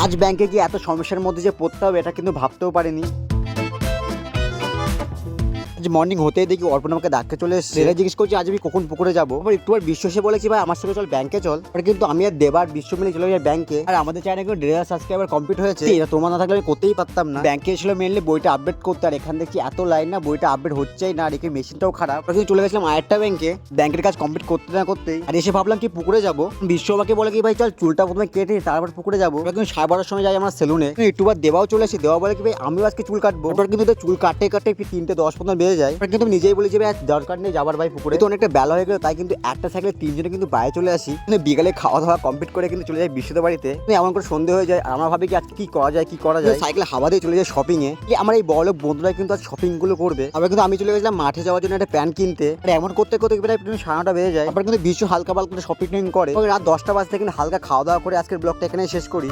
আজ ব্যাংকে গিয়ে এত সমস্যার মধ্যে যে পড়তে হবে এটা কিন্তু ভাবতেও পারিনি। আজ মর্নিং হতেই দেখি অর্পণ আমাকে ডাকতে চলে এসেছে। এরা জিজ্ঞেস করছি আজ আমি কখন পুকুরে যাবো। একটু আর বিশ্ব এসে বলেছি ভাই আমার সঙ্গে চল ব্যাংকে চল। আর কিন্তু আমি আর দেবার বিশ্ব মিলে চলে যাই ব্যাংকে। আর আমাদের চ্যানেলে কিন্তু 1,500 সাবস্ক্রাইবার কমপ্লিট হয়েছে। এটা তোমার না থাকলে আমি করতেই পারতাম না। ব্যাংকে এসেছিল মেনলি বইটা আপডেট করতে, আর এখান দেখছি এত লাইন না, বইটা আপডেট হচ্ছেই না, আর এখানে মেশিনটাও খারাপ। কিন্তু চলে গেছিলাম আরেকটা ব্যাংকে, ব্যাংকের কাজ কমপ্লিট করতে না করতেই আর এসে ভাবলাম কি পুকুরে যাবো। বিশ্ব আমাকে বলে কি ভাই চল চুলটা প্রথমে কেটে তারপর পুকুরে যাবো। কিন্তু 12:30 সময় যাই আমরা সেলুনে, একটু বার দেওয়াও চলে এসে দেওয়া বলে কি ভাই আমিও আজকে চুল কাটবো। এবার কিন্তু চুল কাটতে কাটতে 3:10-15 বেজে যায়। কিন্তু নিজেই বলি যে ভাই দরকার নেই যাবার ভাই পুকুরে, তো অনেকটা বেলা হয়ে গেল, তাই কিন্তু একটা সাইকেলে 3 জনে কিন্তু বাইরে চলে আসি। কিন্তু বিকালে খাওয়া দাওয়া কমপ্লিট করে কিন্তু চলে যাই বিশ্বদের বাড়িতে। এমন করে সন্ধে হয়ে যায়, আমরা ভাবি কি আজকে কি করা যায় সাইকেলে হাওয়া দিয়ে চলে যায় শপিং এ। আমার এই বড় বন্ধুরা কিন্তু আজ শপিং গুলো করবে। আবার কিন্তু আমি চলে গেছিলাম মাঠে যাওয়ার জন্য একটা প্যান্ট কিনতে। আর এমন করতে করতে প্রায় 9:30 বেজে যায়। আবার কিন্তু বিশ্ব হালকা পাল্টা শপিং করে রাত 10টা বাজতে কিন্তু হালকা খাওয়া দাওয়া করে আজকের ব্লগটা এখানে শেষ করি।